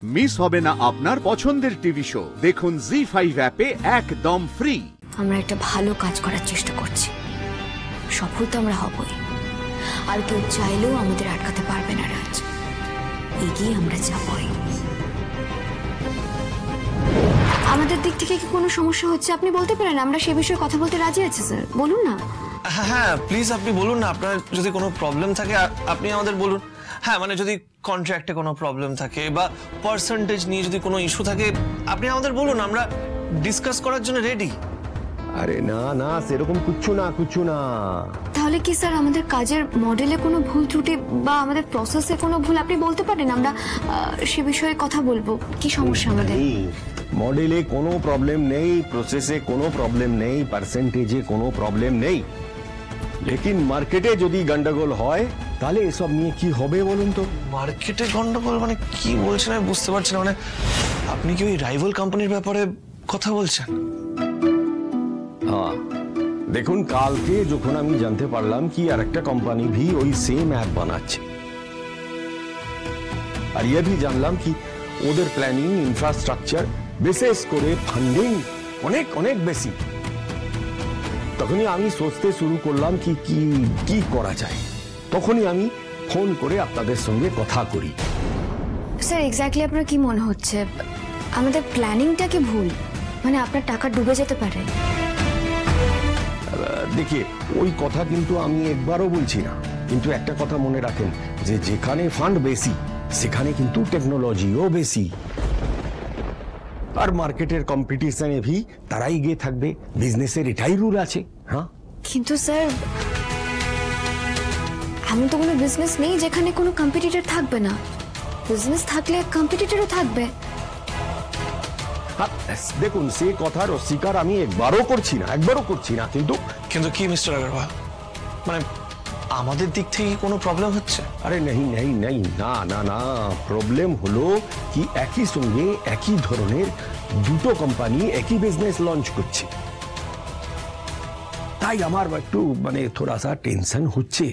Miss হবে না আপনার পছন্দের টিভি শো। দেখুন জি5 অ্যাপে একদম ফ্রি। আমরা একটা ভালো কাজ করার চেষ্টা করছি, সফল তো আমরা হবই, আর কেউ চাইলেও আমাদের আটকাতে পারবে না রাজ। এগিয়ে আমরা যাবই। আমাদের দিক থেকে কি কোনো সমস্যা হচ্ছে আপনি বলতে পারেন? আমরা সে বিষয়ে কথা বলতে রাজি আছি স্যার, বলুন না। হ্যাঁ প্লিজ আপনি বলুন না, আপনার যদি কোনো প্রবলেম থাকে আপনি আমাদের বলুন। হ্যাঁ মানে যদি কন্ট্রাক্টে কোনো প্রবলেম থাকে বা পার্সেন্টেজ নিয়ে যদি কোনো ইস্যু থাকে আপনি আমাদের বলুন, আমরা ডিসকাস করার জন্য রেডি। আরে না না, সেরকম কিচ্ছু না। তাহলে কি স্যার আমাদের কাজের মডেলে কোনো ভুল ত্রুটি বা আমাদের প্রসেসে কোনো ভুল আপনি বলতে পারেন? আমরা সে বিষয়ে কথা বলবো। কি সমস্যা আমাদের? মডেলে কোনো প্রবলেম নেই, প্রসেসে কোনো প্রবলেম নেই, পার্সেন্টেজে কোনো প্রবলেম নেই, লেকিন মার্কেটে যদি গন্ডগোল হয় তাহলে এসব নিয়ে কি হবে বলুন তো? মার্কেটে গন্ডগোল মানে কি বলছেন আমি বুঝতে পারছি না। মানে আপনি কি ওই রাইভাল কোম্পানির ব্যাপারে কথা বলছেন? हाँ, দেখুন কালকে যখন আমি জানতে পারলাম কি আর একটা কোম্পানি भी ওই সেম অ্যাপ বানাচ্ছে, আর ये भी জানলাম কি ওদের প্ল্যানিং, ইনফ্রাস্ট্রাকচার, বিশেষ করে ফান্ডিং অনেক অনেক বেশি, তখনই আমি সোচতে শুরু করলাম কি কি কি করা যায়। তখনই আমি ফোন করে আপনাদের সঙ্গে কথা করি। স্যার এক্স্যাক্টলি আপনার কি মনে হচ্ছে? আমাদের প্ল্যানিংটা কি ভুল? মানে আপনার টাকা ডুবে যেতে পারে? देखिए ওই কথা কিন্তু আমি একবারও বলছি না, কিন্তু একটা কথা মনে রাখেন যে যেখানে ফান্ড বেশি সেখানে কিন্তু টেকনোলজিও বেশি, আর মার্কেটের কম্পিটিশনে भी তারাই এগিয়ে থাকবে, বিজনেসের এটাই রুল আছে। হ্যাঁ কিন্তু স্যার এমন তো কোনো বিজনেস নেই যেখানে কোনো কম্পিটিটর থাকবে না। বিজনেস থাকলে কম্পিটিটরও থাকবে। দেখুন সে কথার অস্বীকার আমি একবারও করছি না, কিন্তু কিন্তু কি মিস্টার আগরওয়াল, মানে আমাদের দিক থেকে কোনো প্রবলেম হচ্ছে? আরে নেই না না না, প্রবলেম হলো কি একই সঙ্গে একই ধরনের দুটো কোম্পানি একই বিজনেস লঞ্চ করছে, তাই আমার একটু মানে থোড়া সা টেনশন হচ্ছে।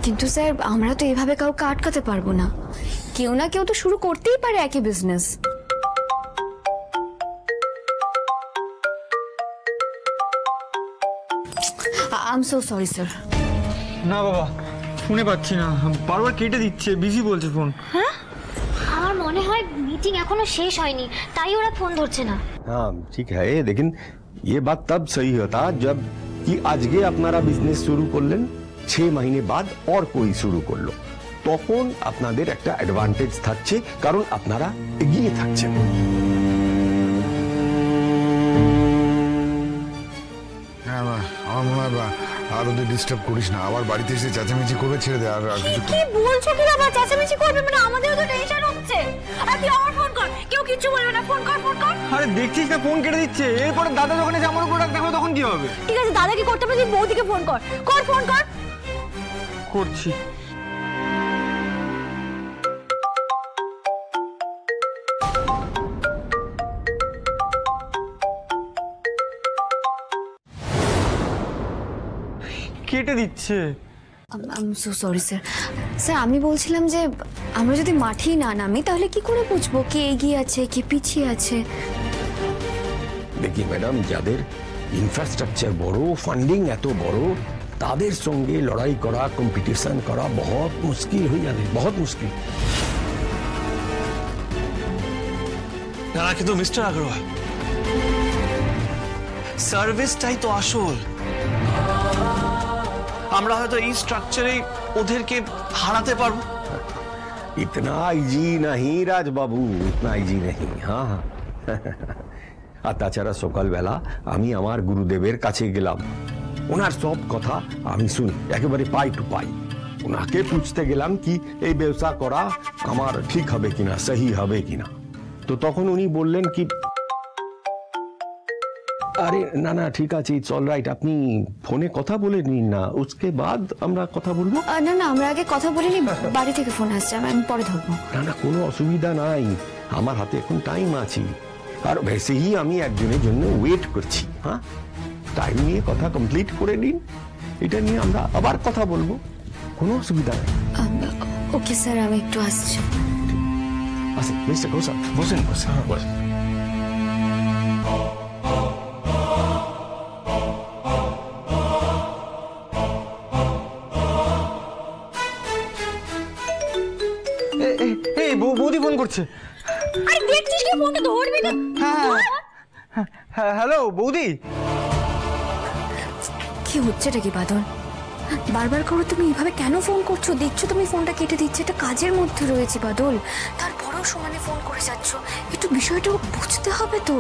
কিন্তু স্যার আমরা তো এভাবে কাউকে আটকাতে পারবো না, কেউ না কেউ তো শুরু করতেই পারে একই business. I'm so sorry, sir. না বাবা, ফোনে পাচ্ছি না, বারবার কেটে দিচ্ছে, বিজি বলছে ফোন। হ্যাঁ, আমার মনে হয় মিটিং এখনো শেষ হয়নি, তাই ওরা ফোন ধরছে না। हाँ ठीक है, लेकिन ये बात तब सही होता जब कि আজকে আপনারা বিজনেস শুরু করলেন, 6 মহিনে বাদ और कोई শুরু করলো, তখন আপনাদের একটা অ্যাডভান্টেজ থাকছে, কারণ আপনারা এগিয়ে থাকছেন। আমার মনে হয় আর ওদের ডিস্টার্ব করিস না, আবার বাড়িতে এসে চেঁচামেচি করবে, ছেড়ে দে। আর কিছু কি বলছো? কি আবার চেঁচামেচি করবে? মানে আমাদেরও তো টেনশন হচ্ছে। আর তুই আমার ফোন কর, কেউ কিছু বলবে না, ফোন কর। আরে দেখছিস না ফোন কেটে দিচ্ছে, এরপরে দাদা যখন এসে আমার উপর রাগ দেখাবে তখন কি হবে? ঠিক আছে, দাদা কি করতে পারে? তুই বৌদিকে ফোন কর। করছি। কেটে দিচ্ছে। I'm so sorry, sir. Sir আমি বলছিলাম যে আমরা যদি মাঠেই না নামি তাহলে কি করে বুঝবো কে এগিয়ে আছে কে পিছিয়ে আছে? দেখি ম্যাডাম, যাদের ইনফ্রাস্ট্রাকচার বড়, ফান্ডিং এত বড়, তাদের সঙ্গে লড়াই করা, কম্পিটিশন করা বহুত মুশকিল হয়ে যাবে, বহুত মুশকিল। না কিন্তু মিস্টার আগরওয়াল, সার্ভিসটাই তো আসল। আমরা হয়তো এই স্ট্রাকচারে ওদেরকে হারাতে পারবো। इतना इजी नहीं রাজবাবু, इतना इजी नहीं। হ্যাঁ হ্যাঁ, আর তাছাড়া সকালবেলা আমি আমার গুরুদেবের কাছে গেলাম, ওনার সব কথা আমি শুনি একেবারে পাই টু পাই। ওনাকে পুছতে গেলাম কি এই ব্যবসা করা আমার ঠিক হবে কিনা, সহি হবে কিনা, তো তখন উনি বললেন কি আরে না না ঠিক আছে, ইটস অল রাইট, আপনি ফোনে কথা বলে নিন না, उसके बाद আমরা কথা বলবো। না আমরা আগে কথা বলিনি, বাড়ি থেকে ফোন আসছে, আমি পরে ধরবো। না না কোনো অসুবিধা নাই, আমার হাতে এখন টাইম আছে, আর ভেসেই আমি একজনের জন্য ওয়েট করছি। হ্যাঁ, টাইম নিয়ে কথা কমপ্লিট করে নিন, এটা নিয়ে আমরা আবার কথা বলবো, কোনো অসুবিধা নেই। ওকে স্যার, আমি একটু আসছি। মিস্টার ঘোষাল বসেন বসেন। এই বৌদি ফোন করছে। আরে দেখছিস কি ফোনটা ধরবি না? হ্যাঁ হ্যালো বৌদি। কি হচ্ছেটা কি বাদল? বারবার করে তুমি এইভাবে কেন ফোন করছো? দেখছো তুমি ফোনটা কেটে দিচ্ছে, এটা কাজের মধ্যে রয়েছে বাদল, তারপরেও সমানে ফোন করে যাচ্ছ, একটু বিষয়টা বুঝতে হবে তো।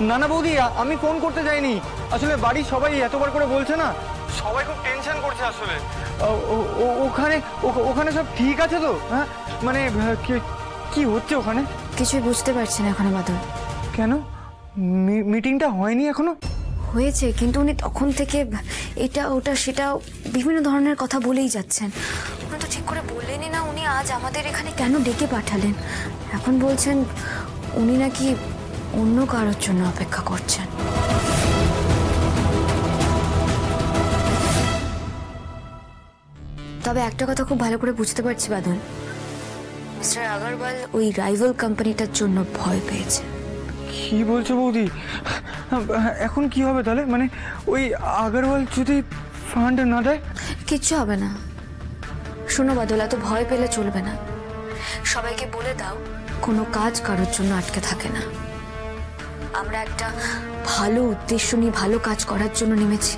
না না বৌদি, আমি ফোন করতে যাইনি, আসলে বাড়ির সবাই এতবার করে বলছে না, সবাই খুব টেনশন করছে আসলে। ওখানে সব ঠিক আছে তো? হ্যাঁ মানে কি হচ্ছে ওখানে? কিছুই বুঝতে পারছি না এখনো বাদল। কেন মিটিংটা হয়নি এখনো? হয়েছে, কিন্তু উনি তখন থেকে এটা ওটা সেটা বিভিন্ন ধরনের কথা বলেই যাচ্ছেন। উনি তো ঠিক করে বললেনই না উনি আজ আমাদের এখানে কেন ডেকে পাঠালেন। এখন বলছেন উনি নাকি অন্য কারোর জন্য অপেক্ষা করছেন। তবে একটা কথা খুব ভালো করে বুঝতে পারছি বাদল, মিস্টার আগরওয়াল ওই রাইভাল কোম্পানিটার জন্য ভয় পেয়েছে। কি বলছো বৌদি? এখন কি হবে তাহলে? মানে ওই আগরওয়াল যদি ফান্ড না দেয়? কিচ্ছু হবে না। শোনো বাদল, এত ভয় পেলে চলবে না। সবাইকে বলে দাও কোনো কাজ কারোর জন্য আটকে থাকে না। আমরা একটা ভালো উদ্দেশ্য নিয়ে ভালো কাজ করার জন্য নেমেছি,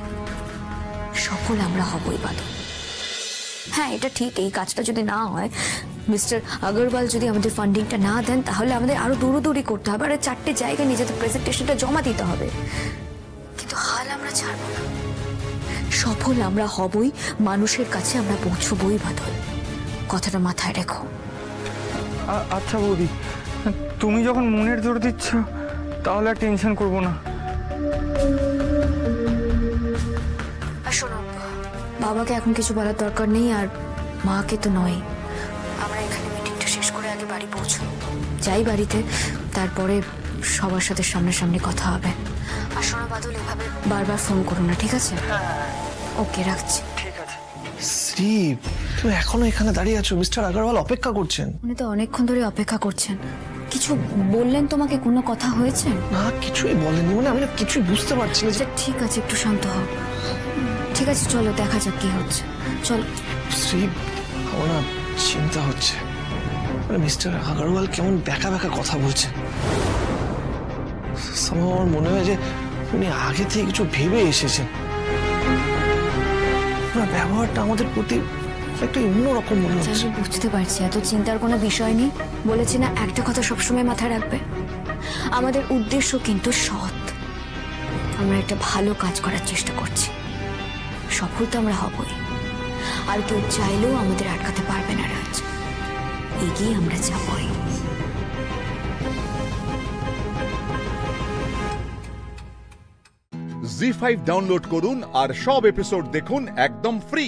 সফল আমরা হবই বাদল। হ্যাঁ এটা ঠিক, এই কাজটা যদি না হয়, মিস্টার আগরওয়াল যদি আমাদের ফান্ডিংটা না দেন, তাহলে আমাদের আরো দৌড়দৌড়ি করতে হবে, আর 4টে জায়গায় নিজেদের প্রেজেন্টেশনটা জমা দিতে হবে। কিন্তু হাল আমরা ছাড়বো না, সফল আমরা হবই, মানুষের কাছে আমরা পৌঁছবই বাদল, কথাটা মাথায় রেখো। আচ্ছা বৌদি, তুমি যখন মনের জোর দিচ্ছ তাহলে আর টেনশন করবো না। আর শোনো, বাবাকে এখন কিছু বলার দরকার নেই, আর মাকে তো নয়। আমরা এখানে মিটিংটা শেষ করে আগে বাড়ি পৌঁছো, যাই বাড়িতে, তারপরে সবার সাথে সামনাসামনি কথা হবে। আর শোনো বাদল, এভাবে বারবার ফোন করো না, ঠিক আছে? ওকে, রাখছি। ঠিক আছে। শ্রী, তুমি এখনো এখানে দাঁড়িয়ে আছো? মিস্টার আগরওয়াল অপেক্ষা করছেন। উনি তো অনেকক্ষণ ধরে অপেক্ষা করছেন। কিছু বললেন তোমাকে? কোনো কথা হয়েছে? না কিছুই বলেনি, মানে আমি না কিছুই বুঝতে পারছি না। আচ্ছা ঠিক আছে, একটু শান্ত হও। ঠিক আছে চলো দেখা যাক কি হচ্ছে, চলো। শ্রী, আমার না চিন্তা হচ্ছে, মানে মিস্টার আগরওয়াল কেমন ব্যাকা ব্যাকা কথা বলছে। আমার মনে হয় যে উনি আগে থেকে কিছু ভেবে এসেছেন। ওনার ব্যবহারটা আমাদের প্রতি একটা অন্যরকম মনে হচ্ছে। আমি বুঝতে পারছি, এত চিন্তার কোনো বিষয় নেই। বলেছি না, একটা কথা সবসময় মাথায় রাখবে, আমাদের উদ্দেশ্য কিন্তু সৎ। আমরা একটা ভালো কাজ করার চেষ্টা করছি, সফল তো আমরা হবই, আর কেউ চাইলেও আমাদের আটকাতে পারবে না রাজ, এগিয়ে আমরা যাবই। জি5 ডাউনলোড করুন আর সব এপিসোড দেখুন একদম ফ্রি।